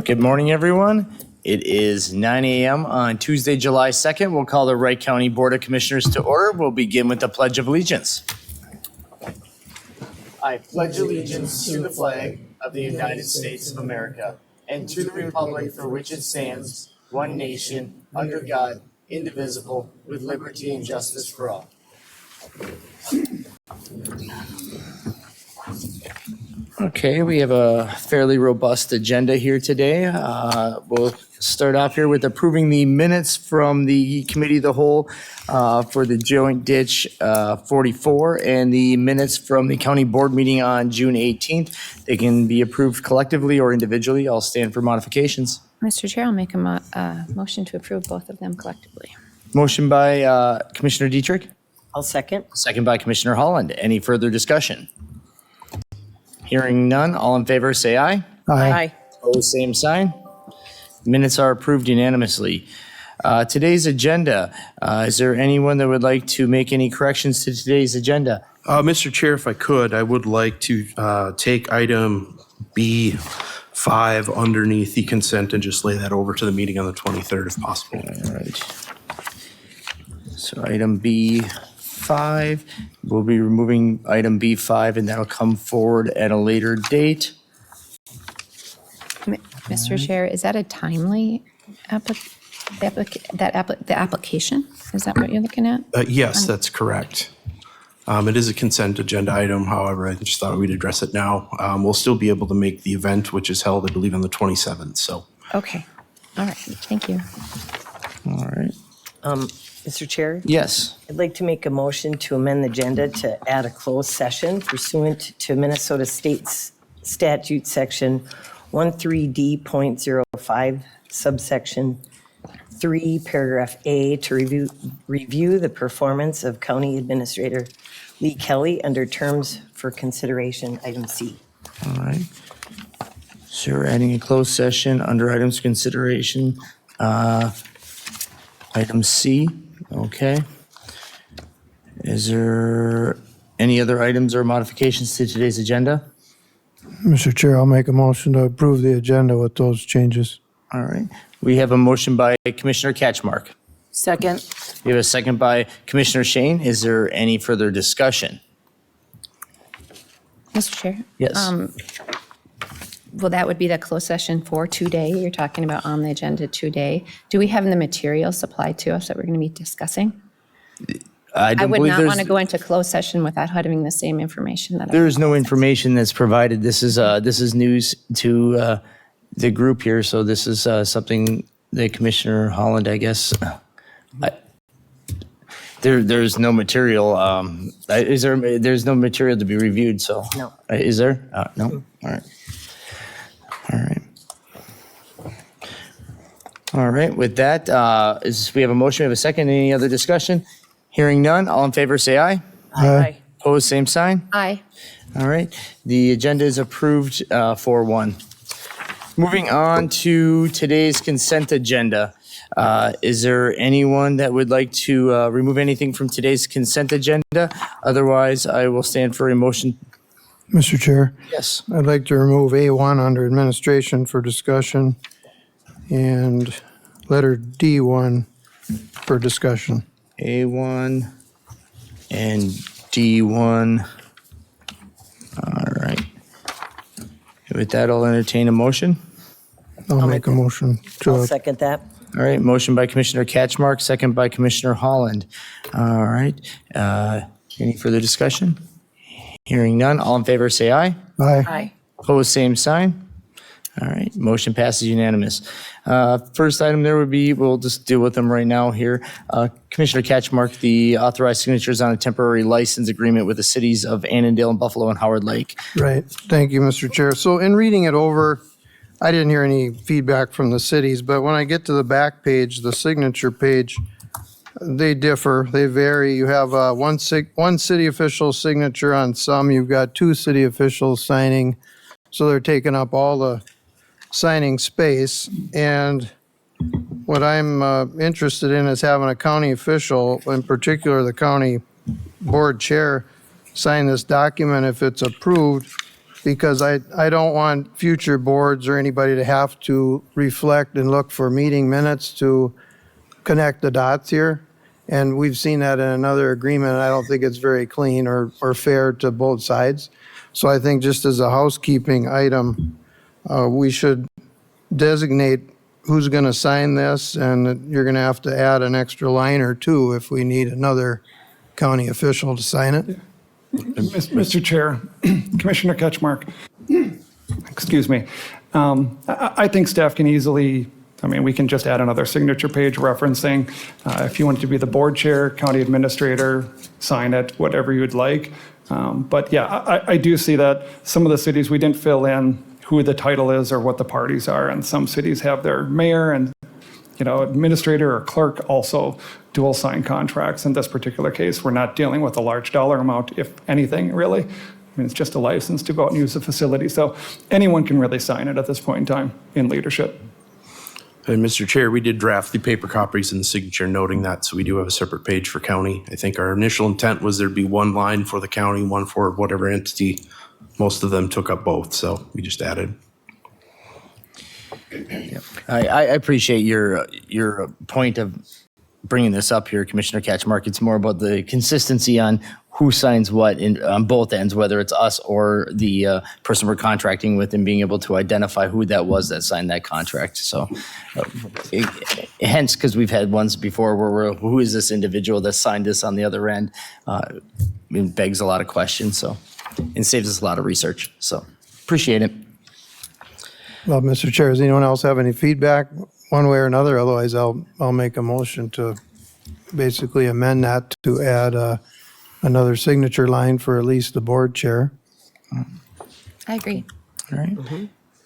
Good morning, everyone. It is 9 a.m. on Tuesday, July 2nd. We'll call the Wright County Board of Commissioners to order. We'll begin with the Pledge of Allegiance. I pledge allegiance to the flag of the United States of America and to the republic for which it stands, one nation, under God, indivisible, with liberty and justice for all. Okay, we have a fairly robust agenda here today. We'll start off here with approving the minutes from the Committee of the Whole for the Joint Ditch 44 and the minutes from the County Board meeting on June 18th. They can be approved collectively or individually. I'll stand for modifications. Mr. Chair, I'll make a motion to approve both of them collectively. Motion by Commissioner Dietrich. I'll second. Second by Commissioner Holland. Any further discussion? Hearing none, all in favor say aye. Aye. Opposed, same sign. Minutes are approved unanimously. Today's agenda, is there anyone that would like to make any corrections to today's agenda? Mr. Chair, if I could, I would like to take item B5 underneath the consent and just lay that over to the meeting on the 23rd if possible. All right. So item B5, we'll be removing item B5 and that'll come forward at a later date. Mr. Chair, is that a timely the application? Is that what you're looking at? Yes, that's correct. It is a consent agenda item. However, I just thought we'd address it now. We'll still be able to make the event, which is held, I believe, on the 27th. So. Okay. All right. Thank you. All right. Mr. Chair? Yes. I'd like to make a motion to amend the agenda to add a closed session pursuant to Minnesota State's Statute Section 13D.05, subsection 3, paragraph A, to review the performance of County Administrator Lee Kelly under terms for consideration, item C. All right. So we're adding a closed session under items consideration, item C. Okay. Is there any other items or modifications to today's agenda? Mr. Chair, I'll make a motion to approve the agenda with those changes. All right. We have a motion by Commissioner Catchmark. Second. We have a second by Commissioner Shane. Is there any further discussion? Mr. Chair? Yes. Well, that would be the closed session for today. You're talking about on the agenda today. Do we have the material supplied to us that we're going to be discussing? I would not want to go into closed session without having the same information that There is no information that's provided. This is news to the group here, so this is something that Commissioner Holland, I guess. There's no material. There's no material to be reviewed. So No. Is there? No. All right. All right. All right. With that, we have a motion. We have a second. Any other discussion? Hearing none. All in favor, say aye. Aye. Opposed, same sign. Aye. All right. The agenda is approved 4-1. Moving on to today's consent agenda. Is there anyone that would like to remove anything from today's consent agenda? Otherwise, I will stand for a motion. Mr. Chair, Yes. I'd like to remove A1 under administration for discussion and letter D1 for discussion. A1 and D1. All right. With that, I'll entertain a motion. I'll make a motion I'll to, second that. All right, motion by Commissioner Catchmark, second by Commissioner Holland. All right, any further discussion? Hearing none, all in favor say aye. aye. Aye. Opposed, same sign. All right, motion passes unanimous. First item there would be, we'll just deal with them right now here. Commissioner Catchmark, the authorized signatures on a temporary license agreement with the cities of Annandale and Buffalo and Howard Lake. Right. Thank you, Mr. Chair. So in reading it over, I didn't hear any feedback from the cities, but when I get to the back page, the signature page, they differ, they vary. You have one city official signature on some, you've got 2 city officials signing, so they're taking up all the signing space. And what I'm interested in is having a county official, in particular the county board chair, sign this document if it's approved. because I don't want future boards or anybody to have to reflect and look for meeting minutes to connect the dots here. And we've seen that in another agreement. I don't think it's very clean or fair to both sides. So I think just as a housekeeping item, we should designate who's going to sign this, and you're going to have to add an extra line or two if we need another county official to sign it. Mr. Chair, Commissioner Ketchmark, excuse me. I think staff can easily, we can just add another signature page referencing, if you want it to be the board chair, county administrator, sign it, whatever you'd like. But yeah, I do see that some of the cities, we didn't fill in who the title is or what the parties are. And some cities have their mayor and administrator or clerk also dual sign contracts. In this particular case, we're not dealing with a large dollar amount, if anything, really. It's just a license to go out and use the facility. So anyone can really sign it at this point in time in leadership. And Mr. Chair, we did draft the paper copies and the signature noting that, so we do have a separate page for county. I think our initial intent was there'd be one line for the county, one for whatever entity. Most of them took up both, so we just added. I appreciate your point of bringing this up here, Commissioner Catchmark. It's more about the consistency on who signs what on both ends, whether it's us or the person we're contracting with, and being able to identify who that was that signed that contract. So hence, because we've had ones before where we're, who is this individual that signed this on the other end? It begs a lot of questions, so, and saves us a lot of research. So appreciate it. Well, Mr. Chair, does anyone else have any feedback one way or another? Otherwise, I'll make a motion to basically amend that to add another signature line for at least the board chair. I agree. All right.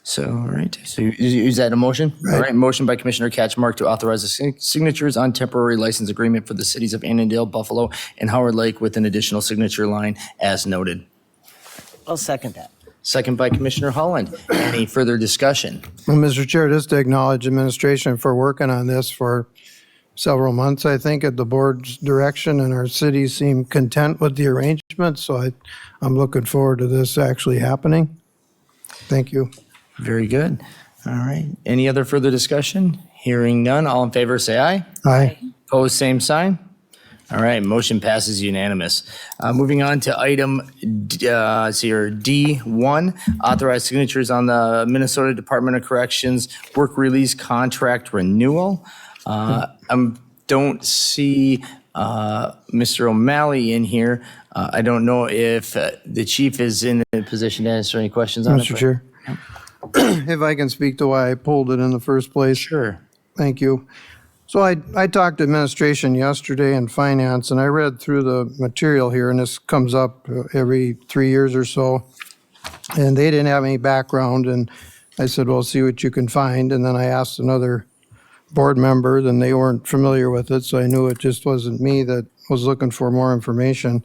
So, all right. So is that a motion? Right. All right. Motion by Commissioner Catchmark to authorize the signatures on temporary license agreement for the cities of Annandale, Buffalo, and Howard Lake with an additional signature line as noted. I'll second that. Second by Commissioner Holland. Any further discussion? Well, Mr. Chair, just to acknowledge administration for working on this for several months, I think, at the board's direction, and our cities seem content with the arrangement, so I'm looking forward to this actually happening. Thank you. Very good. All right. Any other further discussion? Hearing none. All in favor, say aye. Aye. Opposed, same sign. All right, motion passes unanimous. Moving on to item D1, authorized signatures on the Minnesota Department of Corrections work release contract renewal. I don't see Mr. O'Malley in here. I don't know if the chief is in a position to answer any questions on it. Mr. Chair, if I can speak to why I pulled it in the first place. Sure. Thank you. So I talked to administration yesterday and finance, and I read through the material here, and this comes up every 3 years or so. And they didn't have any background, and I said, well, see what you can find. And then I asked another board member, and they weren't familiar with it, so I knew it just wasn't me that was looking for more information.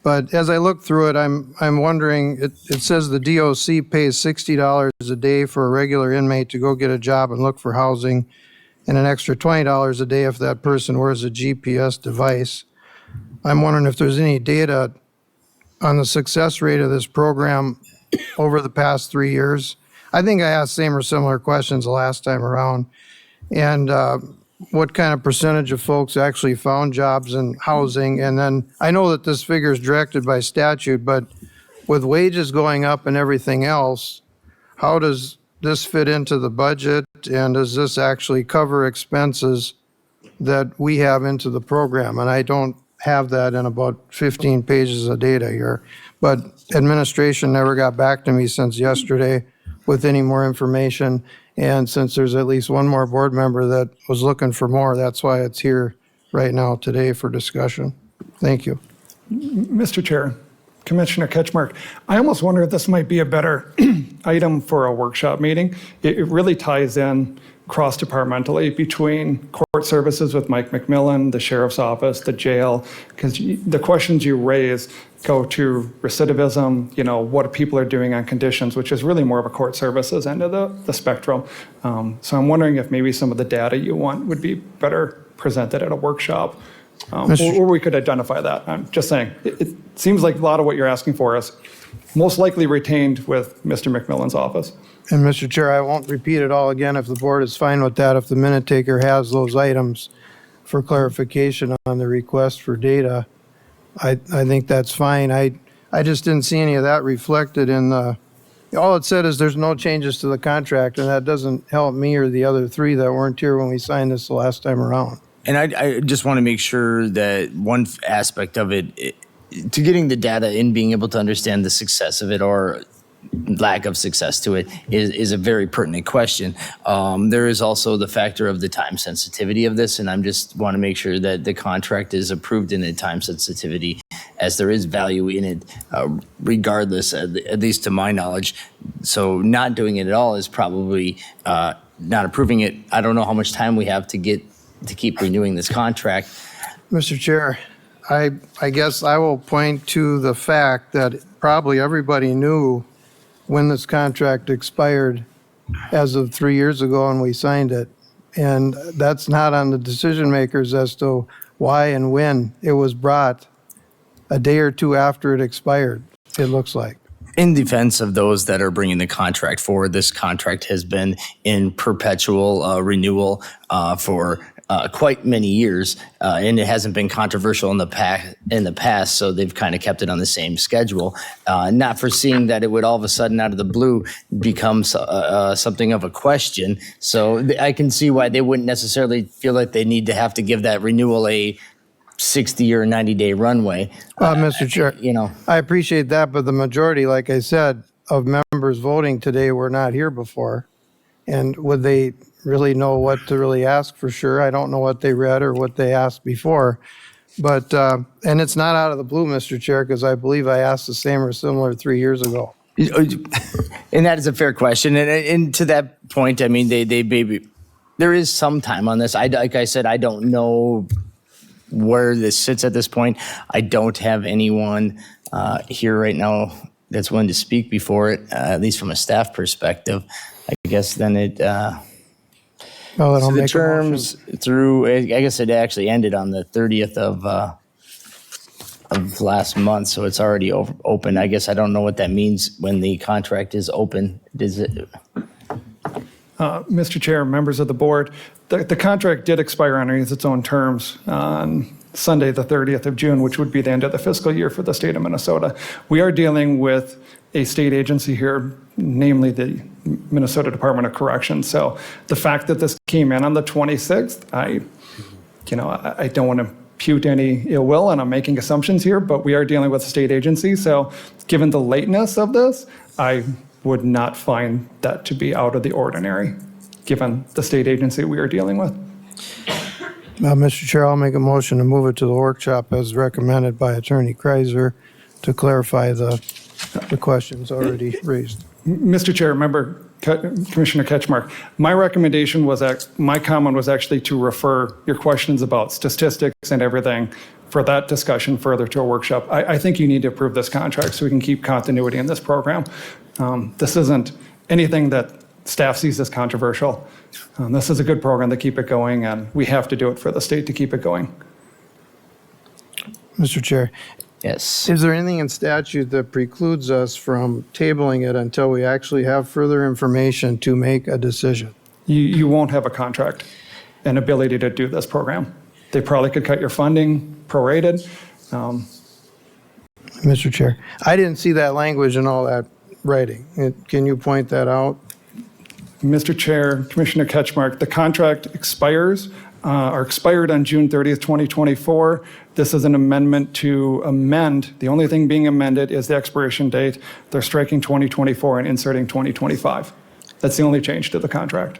But as I look through it, I'm wondering, it says the DOC pays $60 a day for a regular inmate to go get a job and look for housing, and an extra $20 a day if that person wears a GPS device. I'm wondering if there's any data on the success rate of this program over the past 3 years. I think I asked same or similar questions the last time around. And what kind of percentage of folks actually found jobs and housing? And then I know that this figure is directed by statute, but with wages going up and everything else, how does this fit into the budget, and does this actually cover expenses that we have into the program? And I don't have that in about 15 pages of data here, but administration never got back to me since yesterday with any more information. And since there's at least one more board member that was looking for more, that's why it's here right now today for discussion. Thank you. Mr. Chair, Commissioner Ketchmark, I almost wonder if this might be a better item for a workshop meeting. It really ties in cross-departmentally between court services with Mike McMillan, the sheriff's office, the jail, because the questions you raise go to recidivism, what people are doing on conditions, which is really more of a court services end of the spectrum. So I'm wondering if maybe some of the data you want would be better presented at a workshop. Or we could identify that. I'm just saying, it seems like a lot of what you're asking for is most likely retained with Mr. McMillan's office. And Mr. Chair, I won't repeat it all again if the board is fine with that. If the minute taker has those items for clarification on the request for data, I think that's fine. I just didn't see any of that reflected in the, all it said is there's no changes to the contract, and that doesn't help me or the other three that weren't here when we signed this the last time around. And I just want to make sure that one aspect of it, to getting the data in, being able to understand the success of it or lack of success to it is a very pertinent question. There is also the factor of the time sensitivity of this, and I'm just want to make sure that the contract is approved in a time sensitivity, as there is value in it, regardless, at least to my knowledge. So not doing it at all is probably not approving it. I don't know how much time we have to keep renewing this contract. Mr. Chair, I guess I will point to the fact that probably everybody knew when this contract expired as of 3 years ago and we signed it. And that's not on the decision makers as to why and when it was brought a day or two after it expired, it looks like. In defense of those that are bringing the contract forward, this contract has been in perpetual renewal for quite many years, and it hasn't been controversial in the past, so they've kind of kept it on the same schedule, not foreseeing that it would all of a sudden out of the blue become something of a question. So I can see why they wouldn't necessarily feel like they need to have to give that renewal a 60 or 90-day runway. Mr. Chair, I appreciate that, but the majority, like I said, of members voting today were not here before. And would they really know what to really ask for sure? I don't know what they read or what they asked before. But, and it's not out of the blue, Mr. Chair, because I believe I asked the same or similar 3 years ago. And that is a fair question. And to that point, I mean, there is some time on this. Like I said, I don't know where this sits at this point. I don't have anyone here right now that's willing to speak before it, at least from a staff perspective. I guess then it, Well, so I'll the make terms through, I guess it actually ended on the 30th of last month, so it's already open. I guess I don't know what that means when the contract is open. Does it? Mr. Chair, members of the board, the contract did expire underneath its own terms on Sunday, the 30th of June, which would be the end of the fiscal year for the state of Minnesota. We are dealing with a state agency here, namely the Minnesota Department of Corrections. So the fact that this came in on the 26th, I don't want to impute any ill will, and I'm making assumptions here, but we are dealing with a state agency. So given the lateness of this, I would not find that to be out of the ordinary, given the state agency we are dealing with. Mr. Chair, I'll make a motion to move it to the workshop as recommended by Attorney Kreiser to clarify the questions already raised. Mr. Chair, member Commissioner Ketchmark, my recommendation was that my comment was actually to refer your questions about statistics and everything for that discussion further to a workshop. I think you need to approve this contract so we can keep continuity in this program. This isn't anything that staff sees as controversial. This is a good program to keep it going, and we have to do it for the state to keep it going. Mr. Chair, Yes. is there anything in statute that precludes us from tabling it until we actually have further information to make a decision? You won't have a contract and ability to do this program. They probably could cut your funding prorated. Mr. Chair, I didn't see that language in all that writing. Can you point that out? Mr. Chair, Commissioner Ketchmark, the contract expired on June 30th, 2024. This is an amendment to amend. The only thing being amended is the expiration date. They're striking 2024 and inserting 2025. That's the only change to the contract.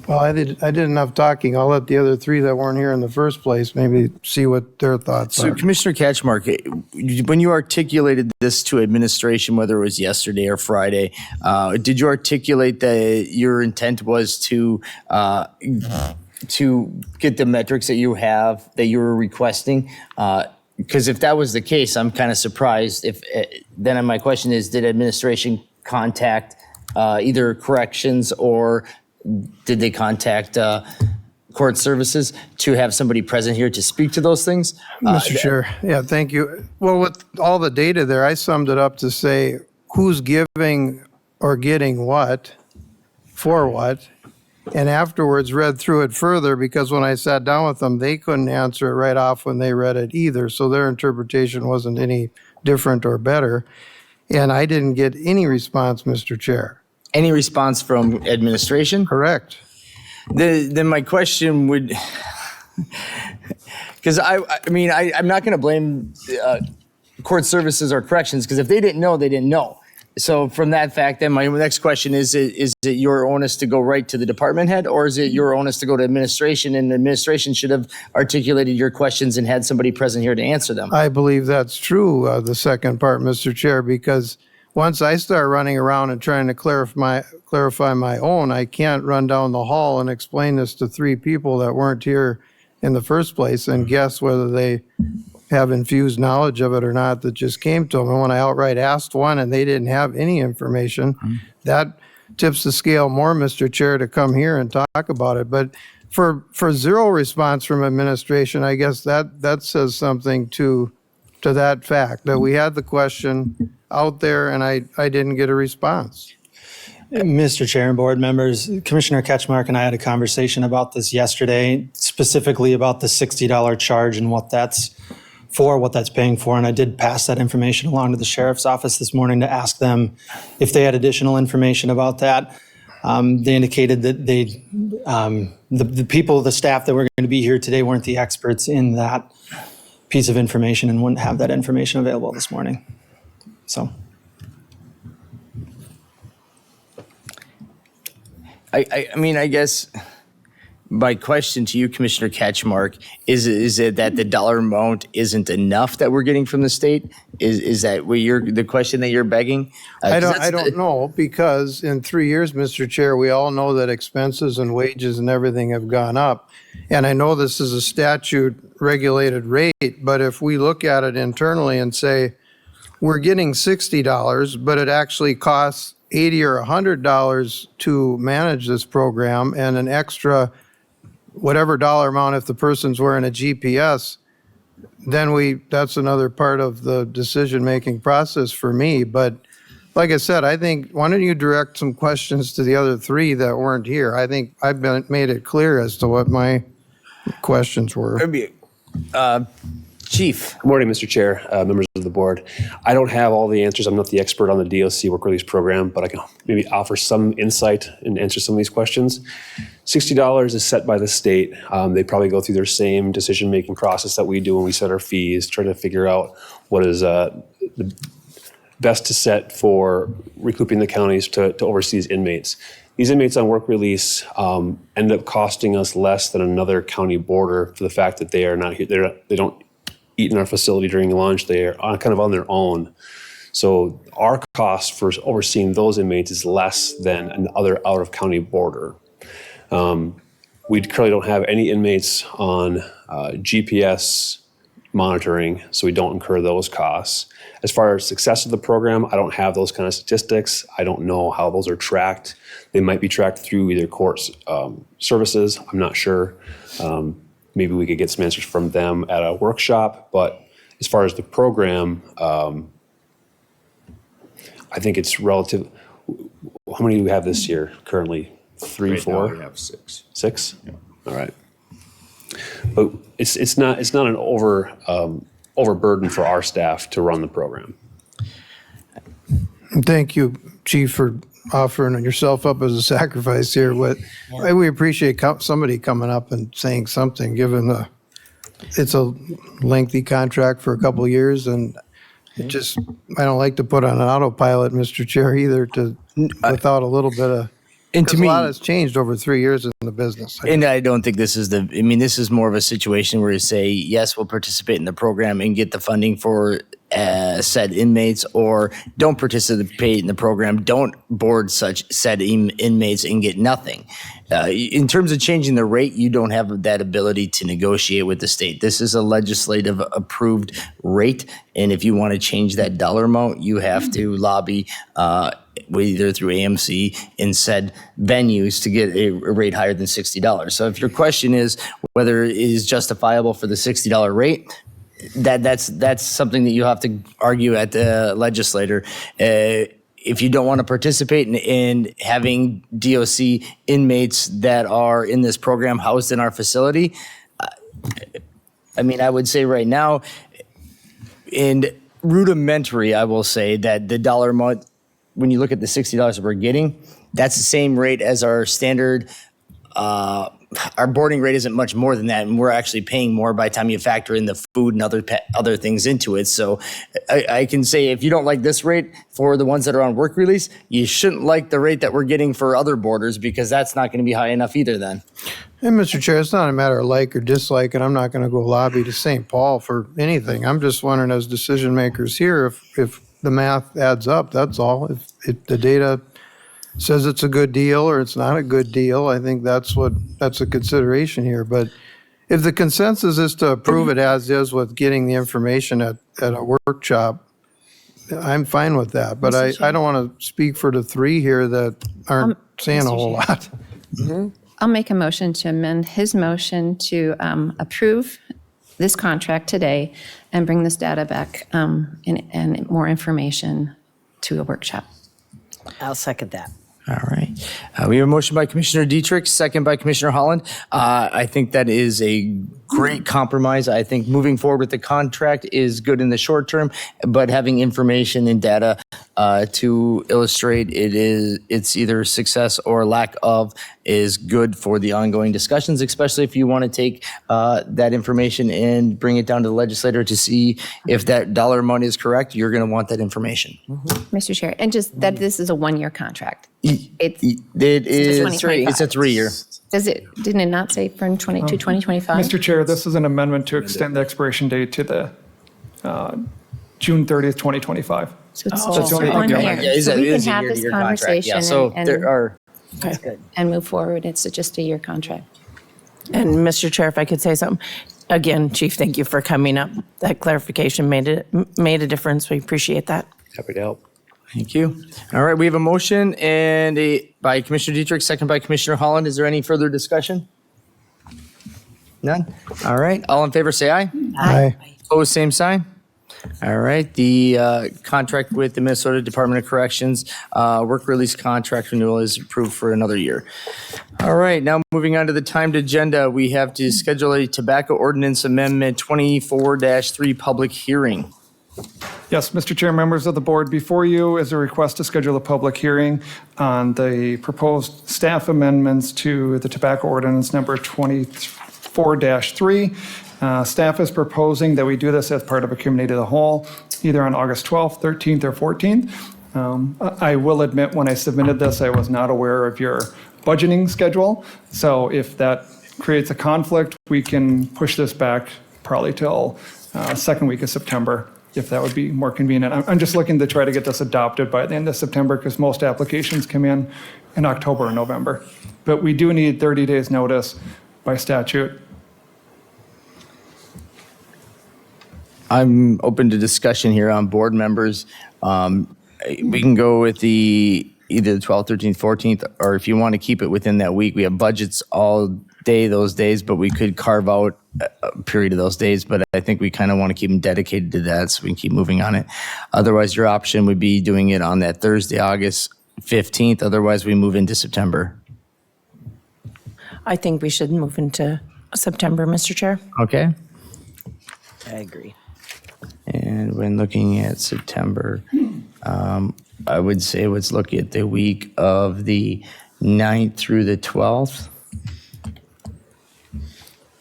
Well, I did enough talking. I'll let the other three that weren't here in the first place maybe see what their thoughts So are. Commissioner Ketchmark, when you articulated this to administration, whether it was yesterday or Friday, did you articulate that your intent was to get the metrics that you were requesting? Because if that was the case, I'm kind of surprised. Then my question is, did administration contact either corrections or did they contact court services to have somebody present here to speak to those things. Mr. Chair, yeah, thank you. Well, with all the data there, I summed it up to say who's giving or getting what, for what, and afterwards read through it further because when I sat down with them, they couldn't answer it right off when they read it either. So their interpretation wasn't any different or better. And I didn't get any response, Mr. Chair. Any response from administration? Correct. Then my question would, because I'm not going to blame court services or corrections, because if they didn't know, they didn't know. So from that fact, then my next question is it your onus to go right to the department head, or is it your onus to go to administration, and administration should have articulated your questions and had somebody present here to answer them? I believe that's true, the second part, Mr. Chair, because once I start running around and trying to clarify my own, I can't run down the hall and explain this to three people that weren't here in the first place and guess whether they have infused knowledge of it or not that just came to them. And when I outright asked one and they didn't have any information, that tips the scale more, Mr. Chair, to come here and talk about it. But for zero response from administration, I guess that says something to that fact, that we had the question out there and I didn't get a response. Mr. Chair and board members, Commissioner Ketchmark and I had a conversation about this yesterday, specifically about the $60 charge and what that's for, what that's paying for. And I did pass that information along to the sheriff's office this morning to ask them if they had additional information about that. They indicated that the people, the staff that were going to be here today weren't the experts in that piece of information and wouldn't have that information available this morning. So. I guess my question to you, Commissioner Ketchmark, is it that the dollar amount isn't enough that we're getting from the state? Is that what the question that you're begging? I don't know, because in 3 years, Mr. Chair, we all know that expenses and wages and everything have gone up. And I know this is a statute regulated rate, but if we look at it internally and say, we're getting $60, but it actually costs $80 or $100 to manage this program, and an extra whatever dollar amount if the person's wearing a GPS, then that's another part of the decision-making process for me. But like I said, I think, why don't you direct some questions to the other three that weren't here? I think I've made it clear as to what my questions were. Chief. Good morning, Mr. Chair, members of the board. I don't have all the answers. I'm not the expert on the DOC work release program, but I can maybe offer some insight and answer some of these questions. $60 is set by the state. They probably go through their same decision-making process that we do when we set our fees, trying to figure out what is the best to set for recouping the counties to oversee these inmates. These inmates on work release end up costing us less than another county boarder for the fact that they are not here. They don't eat in our facility during lunch. They are kind of on their own. So our cost for overseeing those inmates is less than another out-of-county boarder. We currently don't have any inmates on GPS monitoring, so we don't incur those costs. As far as success of the program, I don't have those kind of statistics. I don't know how those are tracked. They might be tracked through either court services. I'm not sure. Maybe we could get some answers from them at a workshop. But as far as the program, I think it's relative. How many do we have this year currently? 3, Right 4? now we have 6. 6? Yeah. All right. But it's not an overburden for our staff to run the program. Thank you, Chief, for offering yourself up as a sacrifice here. We appreciate somebody coming up and saying something, given it's a lengthy contract for a couple of years, and I don't like to put on an autopilot, Mr. Chair, either, without a little bit of. And to me, a lot has changed over 3 years in the business. And I don't think this is this is more of a situation where you say, yes, we'll participate in the program and get the funding for said inmates, or don't participate in the program, don't board such said inmates and get nothing. In terms of changing the rate, you don't have that ability to negotiate with the state. This is a legislative approved rate. And if you want to change that dollar amount, you have to lobby either through AMC in said venues to get a rate higher than $60. So if your question is whether it is justifiable for the $60 rate, that's something that you have to argue at the legislator. If you don't want to participate in having DOC inmates that are in this program housed in our facility, I mean, I would say right now, in rudimentary, I will say that the dollar amount, when you look at the $60 that we're getting, that's the same rate as our standard. Our boarding rate isn't much more than that, and we're actually paying more by the time you factor in the food and other things into it. So I can say if you don't like this rate for the ones that are on work release, you shouldn't like the rate that we're getting for other boarders, because that's not going to be high enough either then. And Mr. Chair, it's not a matter of like or dislike, and I'm not going to go lobby to St. Paul for anything. I'm just wondering, as decision makers here, if the math adds up, that's all. If the data says it's a good deal or it's not a good deal, I think that's a consideration here. But if the consensus is to approve it as is with getting the information at a workshop, I'm fine with that. But I don't want to speak for the three here that aren't saying a whole lot. I'll make a motion to amend his motion to approve this contract today and bring this data back and more information to a workshop. I'll second that. All right. We have a motion by Commissioner Dietrich, second by Commissioner Holland. I think that is a great compromise. I think moving forward with the contract is good in the short term, but having information and data to illustrate it's either success or lack of is good for the ongoing discussions, especially if you want to take that information and bring it down to the legislator to see if that dollar amount is correct. You're going to want that information. Mr. Chair, and just that this is a one-year contract. It is. 2025. It's a 3-year. Didn't it not say from 2025? Mr. Chair, this is an amendment to extend the expiration date to the June 30th, 2025. So it's that's just the only one thing. year. Yeah, it So we is can a have this year-to-year contract. Yeah, conversation so there are. and move forward. It's just a year contract. And Mr. Chair, if I could say something. Again, Chief, thank you for coming up. That clarification made a difference. We appreciate that. Happy to help. Thank you. All right, we have a motion by Commissioner Dietrich, second by Commissioner Holland. Is there any further discussion? None? All right, all in favor, say aye. Aye. Opposed, same sign. All right, the contract with the Minnesota Department of Corrections, work release contract renewal is approved for another year. All right, now moving on to the timed agenda, we have to schedule a tobacco ordinance amendment 24-3 public hearing. Yes, Mr. Chair, members of the board, before you is a request to schedule a public hearing on the proposed staff amendments to the tobacco ordinance number 24-3. Staff is proposing that we do this as part of a committee of the whole, either on August 12th, 13th, or 14th. I will admit, when I submitted this, I was not aware of your budgeting schedule. So if that creates a conflict, we can push this back probably till second week of September, if that would be more convenient. I'm just looking to try to get this adopted by the end of September, because most applications come in October or November. But we do need 30 days notice by statute. I'm open to discussion here on board members. We can go with either the 12th, 13th, 14th, or if you want to keep it within that week. We have budgets all day those days, but we could carve out a period of those days. But I think we kind of want to keep them dedicated to that so we can keep moving on it. Otherwise, your option would be doing it on that Thursday, August 15th. Otherwise, we move into September. I think we should move into September, Mr. Chair. Okay. I agree. And when looking at September, I would say let's look at the week of the 9th through the 12th.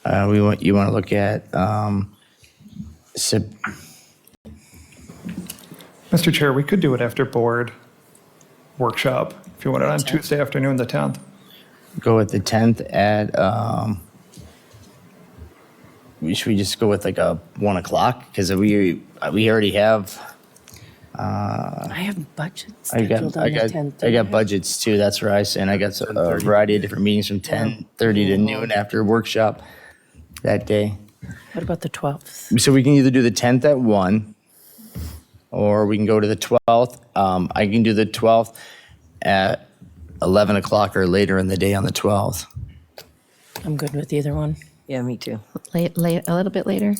You want to look at Mr. Chair, we could do it after board workshop, if you want it on Tuesday afternoon, the 10th. go with the 10th at should we just go with like a 1 o'clock? Because we already have. I have budgets I scheduled on the 10th. got budgets too. That's where I say, and I got a variety of different meetings from 10:30 to noon after workshop that day. What about the 12th? So we can either do the 10th at 1, or we can go to the 12th. I can do the 12th at 11 o'clock or later in the day on the 12th. I'm good with either one. Yeah, me too. Late, a little bit later?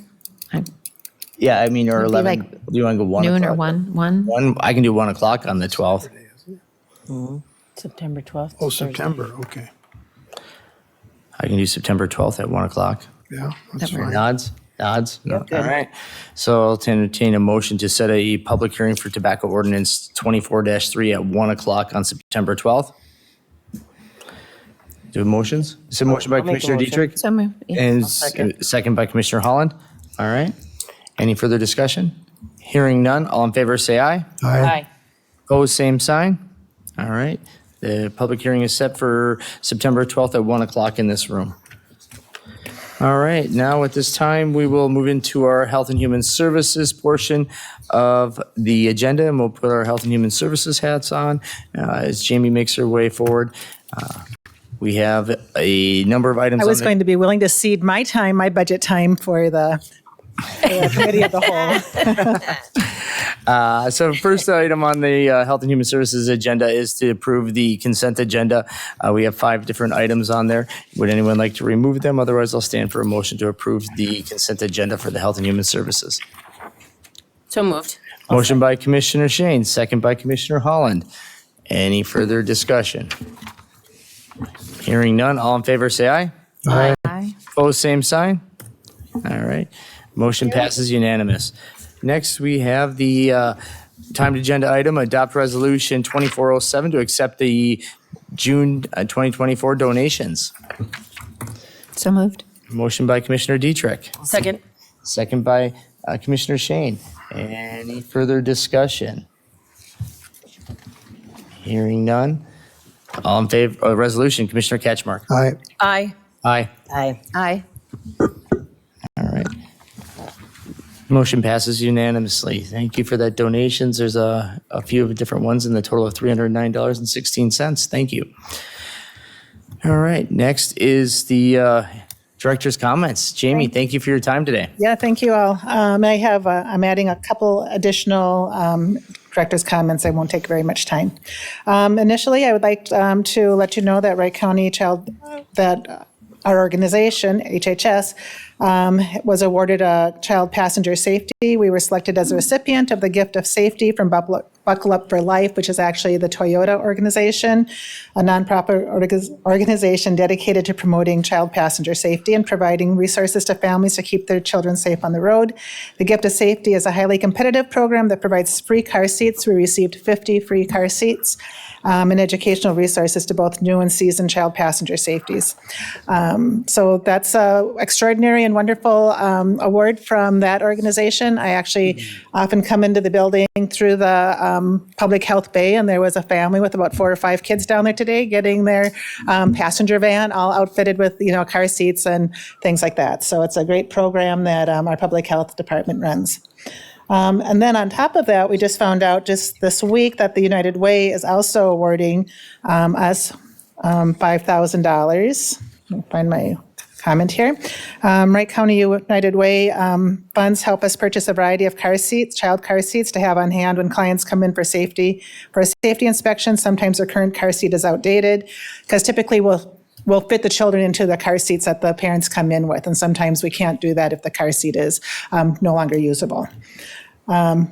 Yeah, I mean, or Would be 11. like Do you want to go 1 Noon o'clock? or 1? I can do 1 o'clock on the 12th. September 12th. Oh, September, okay. I can do September 12th at 1 o'clock. Yeah, that's That works. fine. Nods? Nods? Yep, good. All right. So I'll entertain a motion to set a public hearing for tobacco ordinance 24-3 at 1 o'clock on September 12th. Do motions? Is it a motion by I'll make a Commissioner motion. Dietrich? So moved. Yeah. And second. second by Commissioner Holland? All right. Any further discussion? Hearing none, all in favor say aye. Aye. Opposed, same sign. All right. The public hearing is set for September 12th at 1 o'clock in this room. All right, now at this time, we will move into our Health and Human Services portion of the agenda, and we'll put our Health and Human Services hats on as Jamie makes her way forward. We have a number of items I on was the- going to be willing to cede my time, my budget time for the committee of the whole. So first item on the Health and Human Services agenda is to approve the consent agenda. We have 5 different items on there. Would anyone like to remove them? Otherwise, I'll stand for a motion to approve the consent agenda for the Health and Human Services. So moved. Motion by Commissioner Shane, second by Commissioner Holland. Any further discussion? Hearing none, all in favor say aye. Aye. Opposed, same sign. All right, motion passes unanimous. Next, we have the timed agenda item, adopt resolution 2407 to accept the June 2024 donations. So moved. Motion by Commissioner Dietrich, Second. second by Commissioner Shane. Any further discussion? Hearing none. All in favor of resolution, Commissioner Ketchmark. Aye. Aye. Aye. Aye. Aye. All right. Motion passes unanimously. Thank you for that donations. There's a few different ones in the total of $309.16. Thank you. All right, next is the director's comments. Jamie, thank you for your time today. Yeah, thank you all. I'm adding a couple additional director's comments. I won't take very much time. Initially, I would like to let you know that Wright County our organization, HHS, was awarded a child passenger safety. We were selected as a recipient of the gift of safety from Buckle Up for Life, which is actually the Toyota organization, a nonprofit organization dedicated to promoting child passenger safety and providing resources to families to keep their children safe on the road. The gift of safety is a highly competitive program that provides free car seats. We received 50 free car seats and educational resources to both new and seasoned child passenger safeties. So that's an extraordinary and wonderful award from that organization. I actually often come into the building through the public health bay, and there was a family with about 4 or 5 kids down there today getting their passenger van all outfitted with, car seats and things like that. So it's a great program that our public health department runs. And then on top of that, we just found out just this week that the United Way is also awarding us $5,000. Let me find my comment here. Wright County United Way funds help us purchase a variety of car seats, child car seats, to have on hand when clients come in for a safety inspection. Sometimes their current car seat is outdated, because typically we'll fit the children into the car seats that the parents come in with, and sometimes we can't do that if the car seat is no longer usable.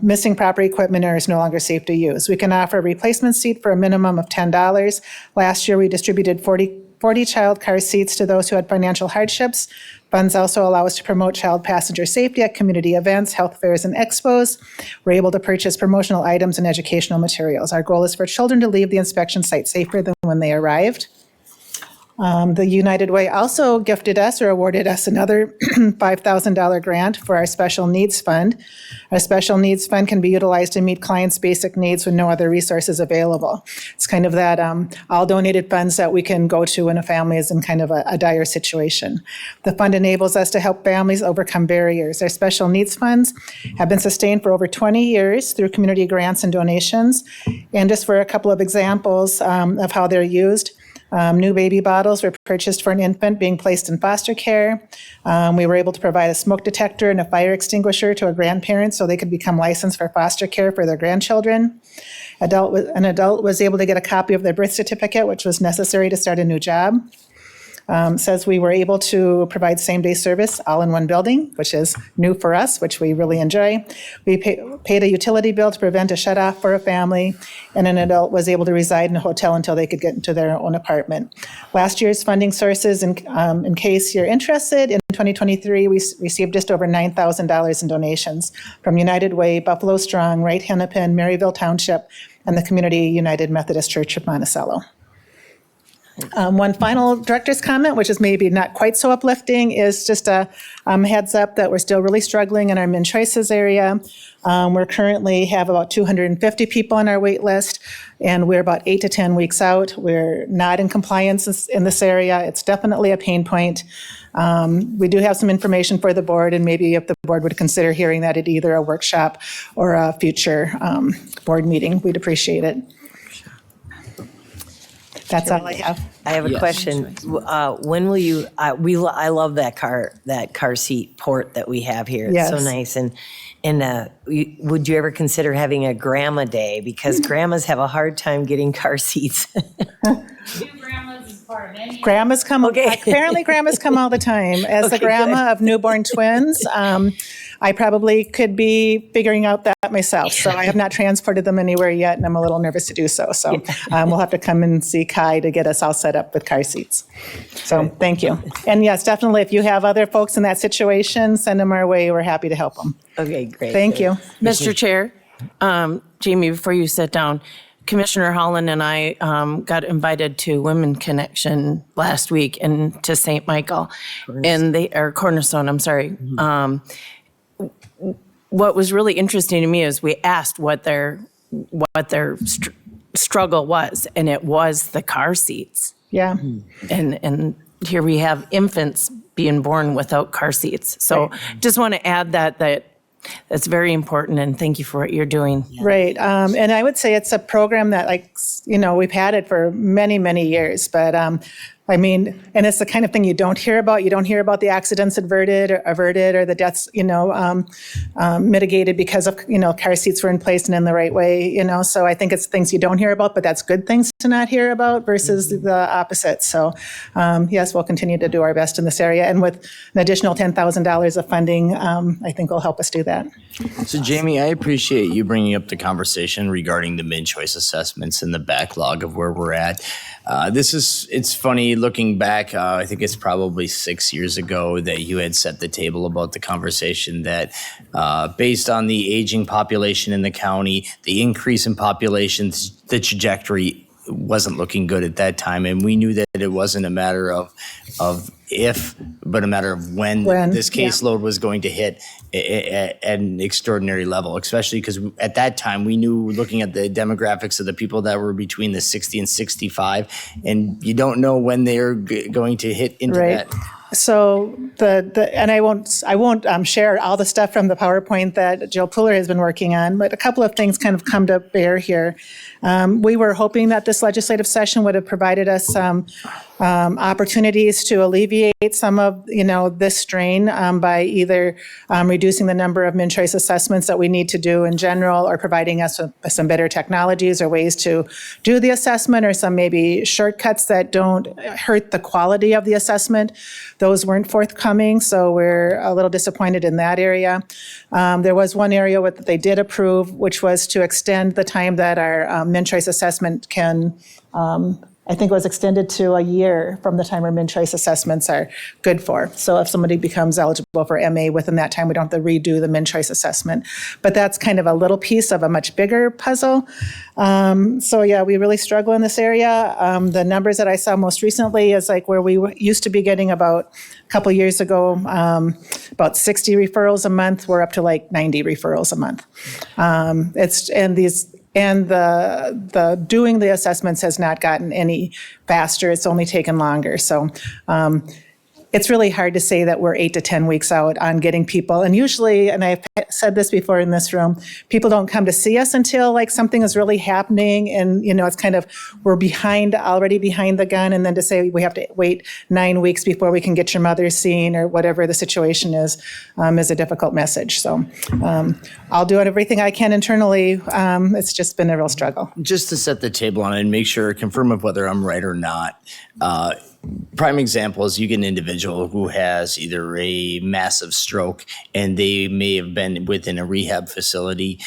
Missing proper equipment or is no longer safe to use. We can offer a replacement seat for a minimum of $10. Last year, we distributed 40 child car seats to those who had financial hardships. Funds also allow us to promote child passenger safety at community events, health fairs, and expos. We're able to purchase promotional items and educational materials. Our goal is for children to leave the inspection site safer than when they arrived. The United Way also gifted us or awarded us another $5,000 grant for our special needs fund. Our special needs fund can be utilized to meet clients' basic needs when no other resources available. It's kind of that all donated funds that we can go to when a family is in kind of a dire situation. The fund enables us to help families overcome barriers. Our special needs funds have been sustained for over 20 years through community grants and donations. And just for a couple of examples of how they're used, New baby bottles were purchased for an infant being placed in foster care. We were able to provide a smoke detector and a fire extinguisher to a grandparent so they could become licensed for foster care for their grandchildren. An adult was able to get a copy of their birth certificate, which was necessary to start a new job. Says we were able to provide same-day service all in one building, which is new for us, which we really enjoy. We paid a utility bill to prevent a shut-off for a family, and an adult was able to reside in a hotel until they could get into their own apartment. Last year's funding sources, in case you're interested, in 2023, we received just over $9,000 in donations from United Way, Buffalo Strong, Wright Hennepin, Maryville Township, and the Community United Methodist Church of Monticello. One final director's comment, which is maybe not quite so uplifting, is just a heads up that we're still really struggling in our Min Choices area. We're currently have about 250 people on our wait list, and we're about 8 to 10 weeks out. We're not in compliance in this area. It's definitely a pain point. We do have some information for the board, and maybe if the board would consider hearing that at either a workshop or a future board meeting, we'd appreciate it. That's all I have. I have a question. When will you? I love that car seat port that we have here. It's so Yes. nice. And would you ever consider having a grandma day, because grandmas have a hard time getting car seats? Grandmas come, Okay. apparently grandmas come all the time. As the Okay, grandma of newborn twins, I probably could be figuring out that myself. So I have not transported them anywhere yet, and I'm a little nervous to do so. So we'll have to come and see Kai to get us all set up with car seats. So thank you. And yes, definitely, if you have other folks in that situation, send them our way. We're happy to help them. Okay, great. Thank you. Mr. Chair, Jamie, before you sit down, Commissioner Holland and I got invited to Women Connection last week and to St. Michael, and Cornerstone, I'm sorry. What was really interesting to me is we asked what their struggle was, and it was the car seats. Yeah. And here we have infants being born without car seats. So just want to add that's very important, and thank you for what you're doing. Right. And I would say it's a program that, we've had it for many, many years. But I mean, and it's the kind of thing you don't hear about. You don't hear about the accidents averted or the deaths, mitigated because of, car seats were in place and in the right way, So I think it's things you don't hear about, but that's good things to not hear about versus the opposite. So yes, we'll continue to do our best in this area. And with an additional $10,000 of funding, I think will help us do that. So Jamie, I appreciate you bringing up the conversation regarding the mid-choice assessments and the backlog of where we're at. It's funny looking back, I think it's probably 6 years ago that you had set the table about the conversation that based on the aging population in the county, the increase in populations, the trajectory wasn't looking good at that time. And we knew that it wasn't a matter of if, but a matter of when this caseload was going to hit at an extraordinary level, especially because at that time we knew, looking at the demographics of the people that were between the 60 and 65, and you don't know when they're going to hit into Right. that. So and I won't share all the stuff from the PowerPoint that Jill Puller has been working on, but a couple of things kind of come to bear here. We were hoping that this legislative session would have provided us some opportunities to alleviate some of this strain by either reducing the number of min-choice assessments that we need to do in general, or providing us with some better technologies or ways to do the assessment, or some maybe shortcuts that don't hurt the quality of the assessment. Those weren't forthcoming, so we're a little disappointed in that area. There was one area that they did approve, which was to extend the time that our min-choice assessment can, I think it was extended to a year from the time our min-choice assessments are good for. So if somebody becomes eligible for MA within that time, we don't have to redo the min-choice assessment. But that's kind of a little piece of a much bigger puzzle. So yeah, we really struggle in this area. The numbers that I saw most recently is like where we used to be getting about a couple years ago, about 60 referrals a month. We're up to like 90 referrals a month. The doing the assessments has not gotten any faster. It's only taken longer. So it's really hard to say that we're 8 to 10 weeks out on getting people. And usually, and I've said this before in this room, people don't come to see us until like something is really happening. And, it's kind of, we're already behind the gun. And then to say we have to wait 9 weeks before we can get your mother seen or whatever the situation is a difficult message. So I'll do everything I can internally. It's just been a real struggle. Just to set the table on it and make sure, confirm of whether I'm right or not. Prime example is you get an individual who has either a massive stroke and they may have been within a rehab facility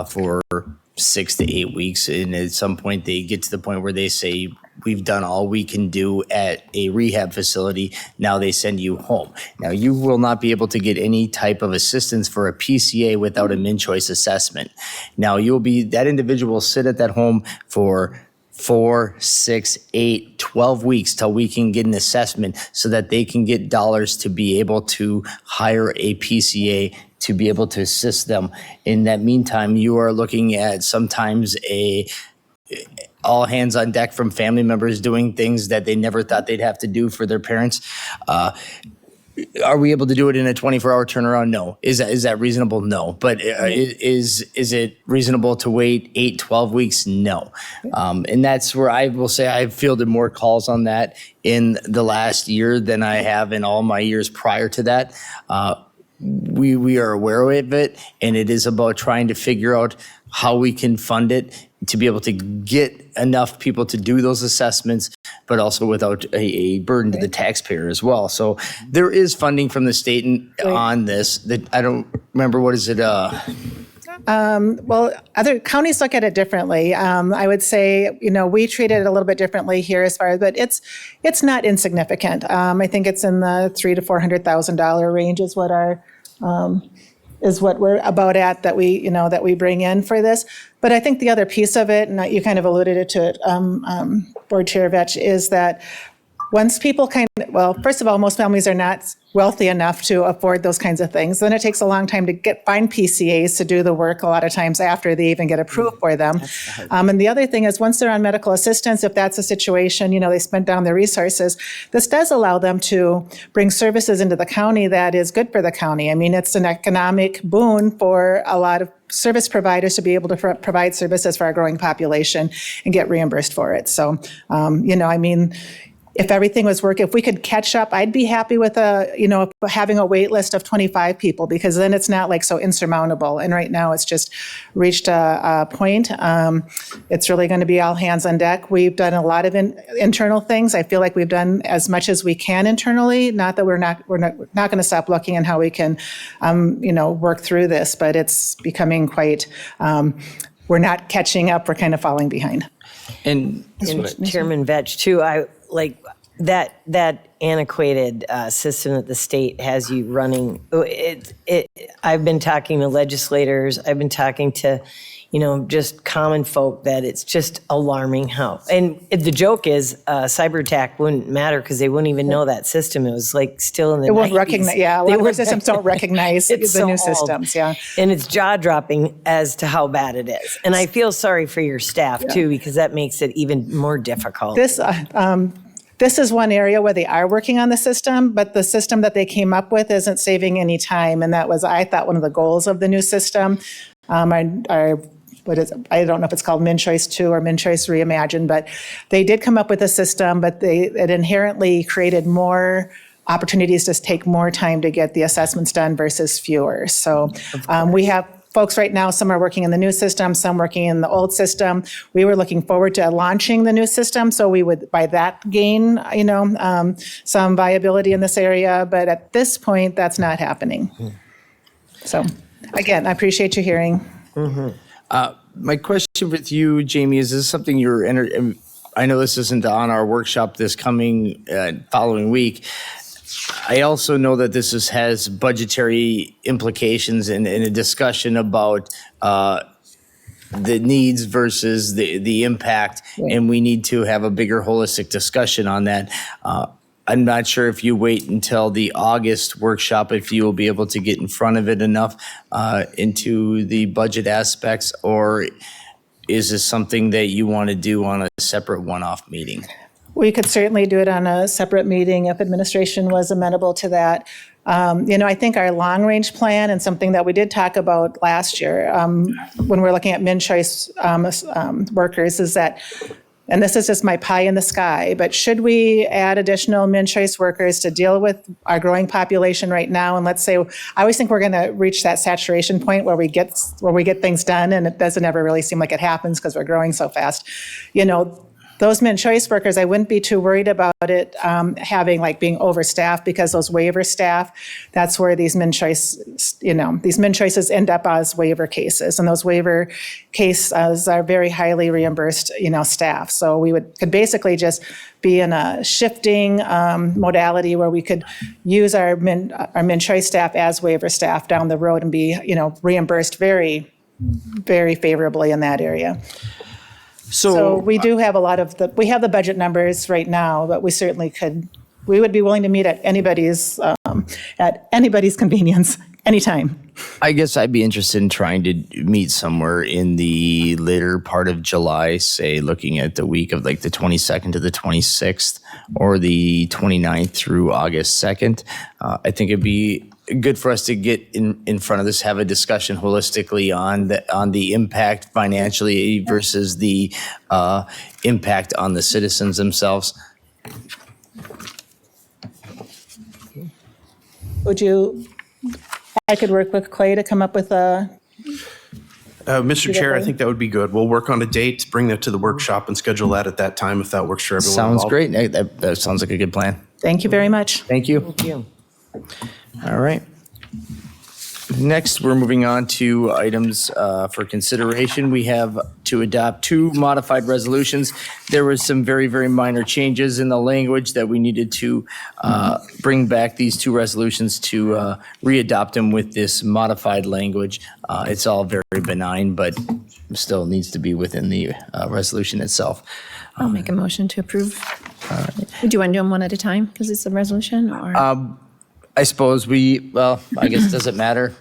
for 6 to 8 weeks. And at some point they get to the point where they say, we've done all we can do at a rehab facility. Now they send you home. Now you will not be able to get any type of assistance for a PCA without a min-choice assessment. Now that individual will sit at that home for 4, 6, 8, 12 weeks till we can get an assessment so that they can get dollars to be able to hire a PCA to be able to assist them. In that meantime, you are looking at sometimes all hands on deck from family members doing things that they never thought they'd have to do for their parents. Are we able to do it in a 24-hour turnaround? No. Is that reasonable? No. But is it reasonable to wait 8, 12 weeks? No. And that's where I will say I've fielded more calls on that in the last year than I have in all my years prior to that. We are aware of it, and it is about trying to figure out how we can fund it to be able to get enough people to do those assessments, but also without a burden to the taxpayer as well. So there is funding from the state on this. That I don't remember, what is it? Well, other counties look at it differently. I would say, we treat it a little bit differently here but it's not insignificant. I think it's in the $300,000 to $400,000 range is what we're about at that we bring in for this. But I think the other piece of it, and you kind of alluded to it, Board Chair Vetch, is that once people first of all, most families are not wealthy enough to afford those kinds of things. Then it takes a long time to find PCAs to do the work a lot of times after they even get approved for them. And the other thing is once they're on medical assistance, if that's a situation, they spent down their resources, this does allow them to bring services into the county that is good for the county. I mean, it's an economic boon for a lot of service providers to be able to provide services for our growing population and get reimbursed for it. So, if everything was working, if we could catch up, I'd be happy with having a wait list of 25 people, because then it's not like so insurmountable. And right now it's just reached a point. It's really going to be all hands on deck. We've done a lot of internal things. I feel like we've done as much as we can internally. Not that we're not going to stop looking at how we can, work through this, but it's becoming quite, we're not catching up. We're kind of falling behind. And Chairman Vetch, too, I like that antiquated system that the state has you running. I've been talking to legislators. I've been talking to, just common folk that it's just alarming how. And the joke is cyber attack wouldn't matter because they wouldn't even know that system. It was like still in the 90s. It won't recognize. Yeah, a lot of our systems don't recognize the new systems. Yeah, and it's jaw dropping as to how bad it is. And I feel sorry for your staff too, because that makes it even more difficult. This is one area where they are working on the system, but the system that they came up with isn't saving any time. And that was, I thought, one of the goals of the new system. I don't know if it's called Min-Choice 2 or Min-Choice Reimagined, but they did come up with a system, but it inherently created more opportunities to take more time to get the assessments done versus fewer. So we have folks right now, some are working in the new system, some working in the old system. We were looking forward to launching the new system, so we would, by that, gain, some viability in this area. But at this point, that's not happening. So, again, I appreciate you hearing. My question with you, Jamie, is this something I know this isn't on our workshop this coming following week. I also know that this has budgetary implications and a discussion about the needs versus the impact, and we need to have a bigger holistic discussion on that. I'm not sure if you wait until the August workshop, if you will be able to get in front of it enough into the budget aspects, or is this something that you want to do on a separate one-off meeting? We could certainly do it on a separate meeting if administration was amenable to that. I think our long-range plan and something that we did talk about last year when we're looking at min-choice workers is that, and this is just my pie in the sky, but should we add additional min-choice workers to deal with our growing population right now? And let's say, I always think we're going to reach that saturation point where we get things done, and it doesn't ever really seem like it happens because we're growing so fast. Those min-choice workers, I wouldn't be too worried about it being overstaffed, because those waiver staff, that's where these these min-choices end up as waiver cases. And those waiver cases are very highly reimbursed, staff. So we could basically just be in a shifting modality where we could use our min-choice staff as waiver staff down the road and be, reimbursed very, very favorably in that area. So we do have we have the budget numbers right now, but we certainly we would be willing to meet at anybody's convenience, anytime. I guess I'd be interested in trying to meet somewhere in the later part of July, say looking at the week of like the 22nd to the 26th or the 29th through August 2nd. I think it'd be good for us to get in front of this, have a discussion holistically on the impact financially versus the impact on the citizens themselves. I could work with Clay to come up with a... Mr. Chair, I think that would be good. We'll work on a date, bring that to the workshop and schedule that at that time if that works for everyone. Sounds involved. great. That sounds like a good plan. Thank you very much. Thank you. Thank you. All right. Next, we're moving on to items for consideration. We have to adopt two modified resolutions. There was some very, very minor changes in the language that we needed to bring back these two resolutions to re-adopt them with this modified language. It's all very benign, but still needs to be within the resolution itself. I'll make a motion to approve. Do you want to do them one at a time because it's a resolution, or? I suppose I guess it doesn't matter.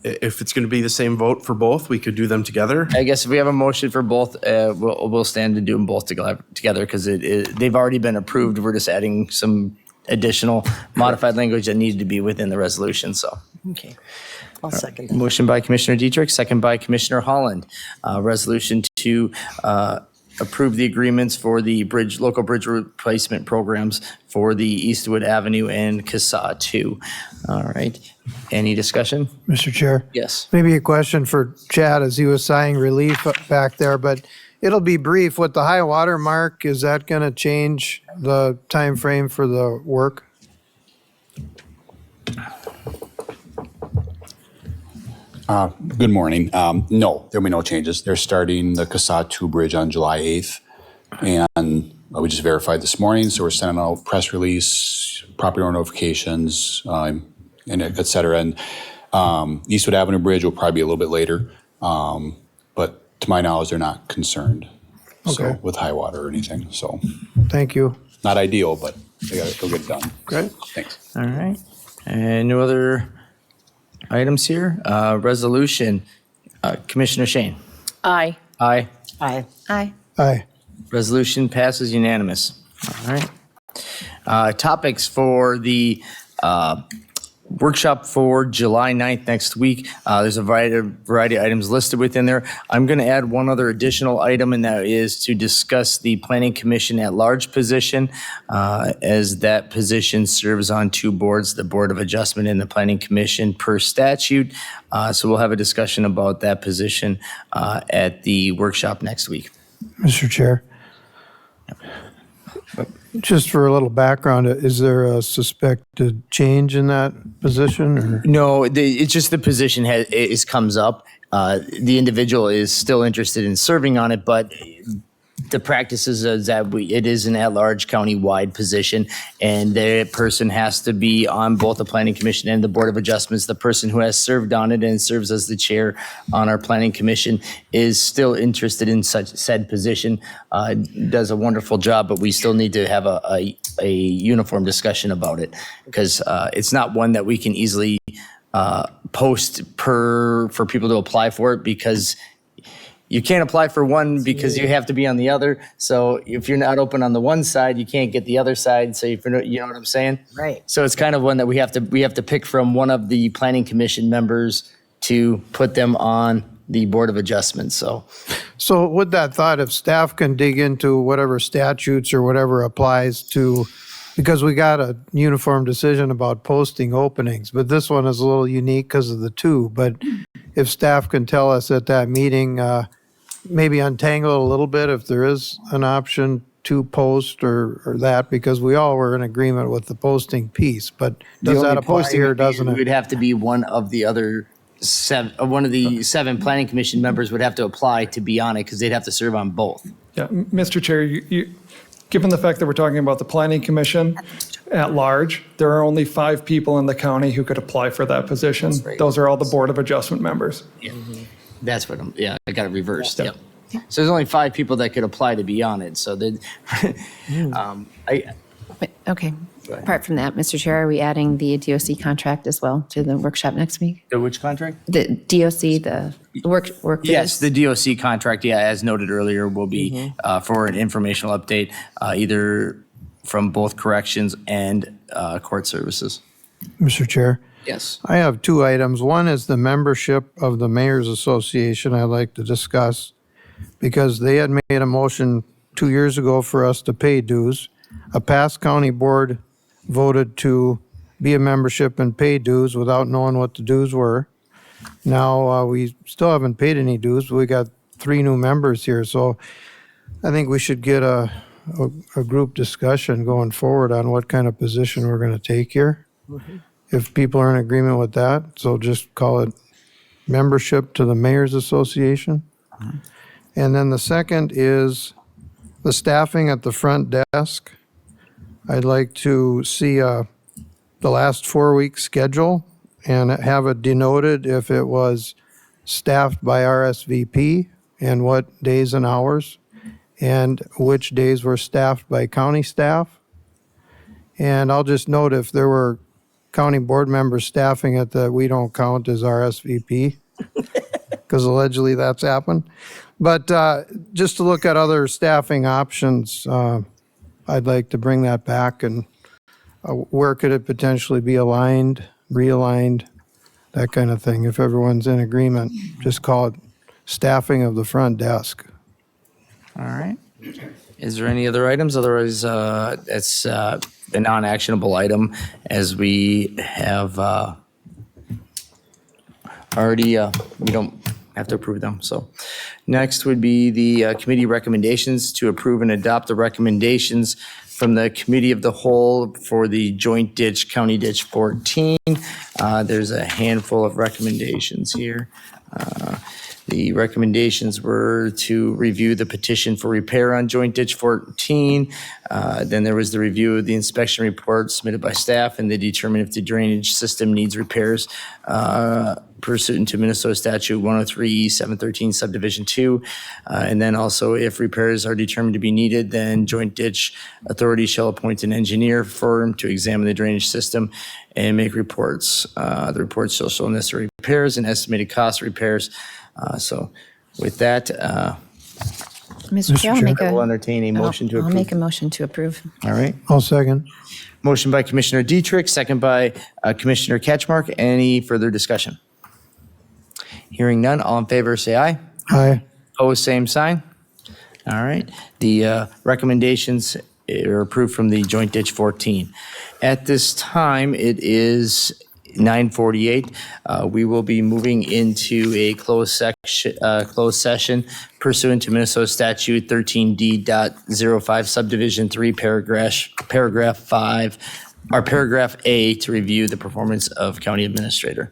If it's going to be the same vote for both, we could do them together. I guess if we have a motion for both, we'll stand to do them both together because they've already been approved. We're just adding some additional modified language that needed to be within the resolution, so. Okay. I'll second that. Motion by Commissioner Dietrich, second by Commissioner Holland. Resolution to approve the agreements for the local bridge replacement programs for the Eastwood Avenue and CASA 2. All right. Any discussion? Mr. Chair? Yes. Maybe a question for Chad as he was sighing relief back there, but it'll be brief. With the high water mark, is that going to change the time frame for the work? Good morning. No, there'll be no changes. They're starting the CASA 2 bridge on July 8th. And we just verified this morning, so we're sending out press release, property owner notifications, and et cetera. And Eastwood Avenue Bridge will probably be a little bit later. But to my knowledge, they're not concerned Okay. with high water or anything. So Thank you. not ideal, but they'll get it done. Great. Thanks. All right. And no other items here? Resolution. Commissioner Shane. Aye. Aye. Aye. Aye. Aye. Resolution passes unanimous. All right. Topics for the workshop for July 9th next week. There's a variety of items listed within there. I'm going to add one other additional item, and that is to discuss the Planning Commission at-large position, as that position serves on two boards, the Board of Adjustment and the Planning Commission per statute. So we'll have a discussion about that position at the workshop next week. Mr. Chair? Just for a little background, is there a suspected change in that position? Or? No, it's just the position comes up. The individual is still interested in serving on it, but the practice is that it is an at-large county-wide position, and the person has to be on both the Planning Commission and the Board of Adjustments. The person who has served on it and serves as the chair on our Planning Commission is still interested in said position. Does a wonderful job, but we still need to have a uniform discussion about it, because it's not one that we can easily post for people to apply for it, because you can't apply for one because you have to be on the other. So if you're not open on the one side, you can't get the other side. So if you're not, you know what I'm saying? Right. So it's kind of one that we have to pick from one of the planning commission members to put them on the Board of Adjustments. So with that thought, if staff can dig into whatever statutes or whatever applies to, because we got a uniform decision about posting openings, but this one is a little unique because of the two. But if staff can tell us at that meeting, maybe untangle it a little bit if there is an option to post or that, because we all were in agreement with the posting piece. But does that apply here or doesn't It would it? have to be one of the other one of the 7 planning commission members would have to apply to be on it because they'd have to serve on both. Yeah, Mr. Chair, given the fact that we're talking about the Planning Commission at large, there are only 5 people in the county who could apply for that position. right. Those are all the Board of Adjustment members. That's what I got it reversed. Yep. So there's only 5 people that could apply to be on it. So Okay. ahead. Apart from that, Mr. Chair, are we adding the DOC contract as well to the workshop next week? the which contract? The DOC, the work. Yes, days? the DOC contract, as noted earlier, will be for an informational update, either from both corrections and court services. Mr. Chair? Yes. I have 2 items. One is the membership of the Mayor's Association I'd like to discuss, because they had made a motion 2 years ago for us to pay dues. A past county board voted to be a membership and pay dues without knowing what the dues were. Now, we still haven't paid any dues, but we got 3 new members here, so I think we should get a group discussion going forward on what kind of position we're going to take here. If people are in agreement with that, so just call it membership to the Mayor's Association. And then the second is the staffing at the front desk. I'd like to see the last 4-week schedule and have it denoted if it was staffed by RSVP and what days and hours, and which days were staffed by county staff. And I'll just note if there were county board members staffing it that we don't count as RSVP, because allegedly that's happened. But just to look at other staffing options, I'd like to bring that back, and where could it potentially be aligned, realigned, that kind of thing. If everyone's in agreement, just call it staffing of the front desk. All right. Is there any other items? Otherwise, it's a non-actionable item, as we have already, we don't have to approve them. So next would be the committee recommendations to approve and adopt the recommendations from the Committee of the Whole for the Joint Ditch, County Ditch 14. There's a handful of recommendations here. The recommendations were to review the petition for repair on Joint Ditch 14. Then there was the review of the inspection report submitted by staff, and they determine if the drainage system needs repairs pursuant to Minnesota Statute 103 713 Subdivision 2. And then also, if repairs are determined to be needed, then Joint Ditch Authority shall appoint an engineer firm to examine the drainage system and make reports. The reports shall show necessary repairs and estimated cost of repairs. So with that, Mr. Chair, I'll make I will a, entertain a motion to I'll approve. make a motion to approve. All right. I'll second. Motion by Commissioner Dietrich, second by Commissioner Ketchmark. Any further discussion? Hearing none, all in favor, say aye. Aye. Opposed, same sign. All right. The recommendations are approved from the Joint Ditch 14. At this time, it is 9:48. We will be moving into a closed session pursuant to Minnesota Statute 13D.05 Subdivision 3, paragraph 5, or paragraph A, to review the performance of county administrator.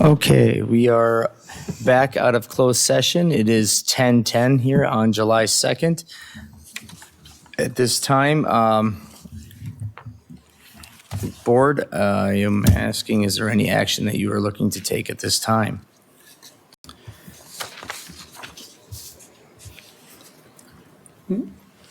Okay, we are back out of closed session. It is 10:10 here on July 2nd. At this time, Board, I am asking, is there any action that you are looking to take at this time?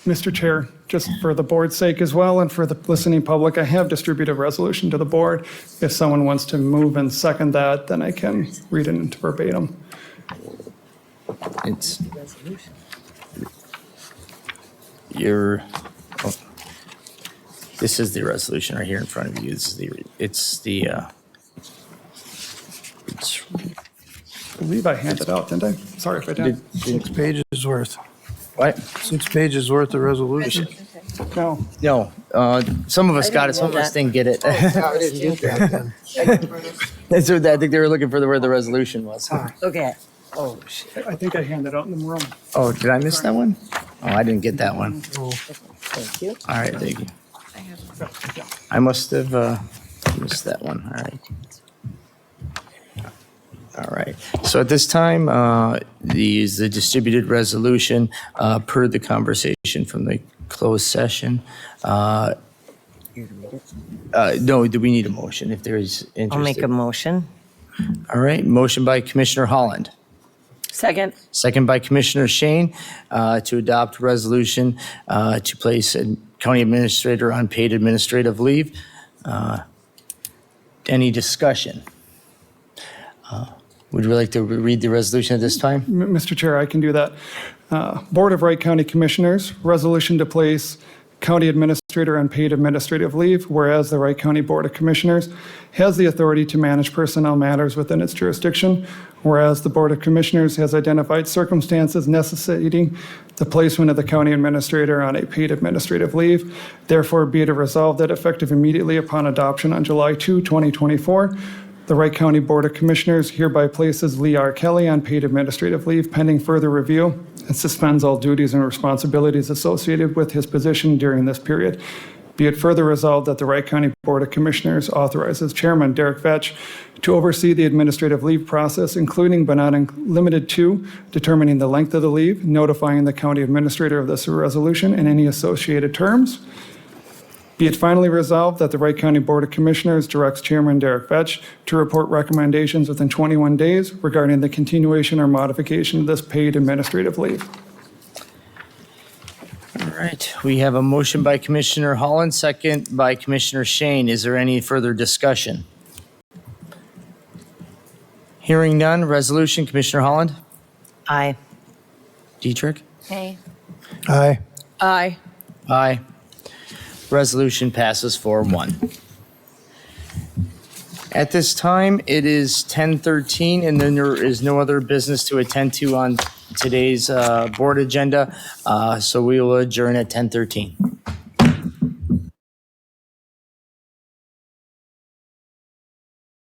Mr. Chair, just for the board's sake as well and for the listening public, I have distributed a resolution to the board. If someone wants to move and second that, then I can read it into verbatim. It's your, oh, this is the resolution right here in front of you. This is it's, I believe I handed out, didn't I? Sorry if I didn't. 6 pages worth. what? 6 pages worth of resolution. No. No, some of us got it, some of us didn't get it. I didn't get that then. That's what, I think they were looking for where the resolution was. Okay. Oh, shit. I think I handed out in the room. Oh, did I miss that one? Oh, I didn't get that one. Thank you. All right, thank you. I must have missed that one, all right. All right, so at this time, the distributed resolution per the conversation from the closed session. No, do we need a motion if there is interest? I'll make a motion. All right, motion by Commissioner Holland. Second. Second by Commissioner Shane to adopt resolution to place a county administrator on paid administrative leave. Any discussion? Would you like to read the resolution at this time? Mr. Chair, I can do that. Board of Wright County Commissioners, resolution to place county administrator on paid administrative leave, whereas the Wright County Board of Commissioners has the authority to manage personnel matters within its jurisdiction, whereas the Board of Commissioners has identified circumstances necessitating the placement of the county administrator on a paid administrative leave. Therefore, be it resolved that effective immediately upon adoption on July 2, 2024, the Wright County Board of Commissioners hereby places Lee R. Kelly on paid administrative leave pending further review and suspends all duties and responsibilities associated with his position during this period. Be it further resolved that the Wright County Board of Commissioners authorizes Chairman Derek Vetch to oversee the administrative leave process, including but not limited to determining the length of the leave, notifying the county administrator of this resolution and any associated terms. Be it finally resolved that the Wright County Board of Commissioners directs Chairman Derek Vetch to report recommendations within 21 days regarding the continuation or modification of this paid administrative leave. All right, we have a motion by Commissioner Holland, second by Commissioner Shane. Is there any further discussion? Hearing none, resolution, Commissioner Holland? Aye. Dietrich? Hey. Aye. Aye. Aye. Resolution passes 4-1. At this time, it is 10:13, and then there is no other business to attend to on today's board agenda, so we will adjourn at 10:13.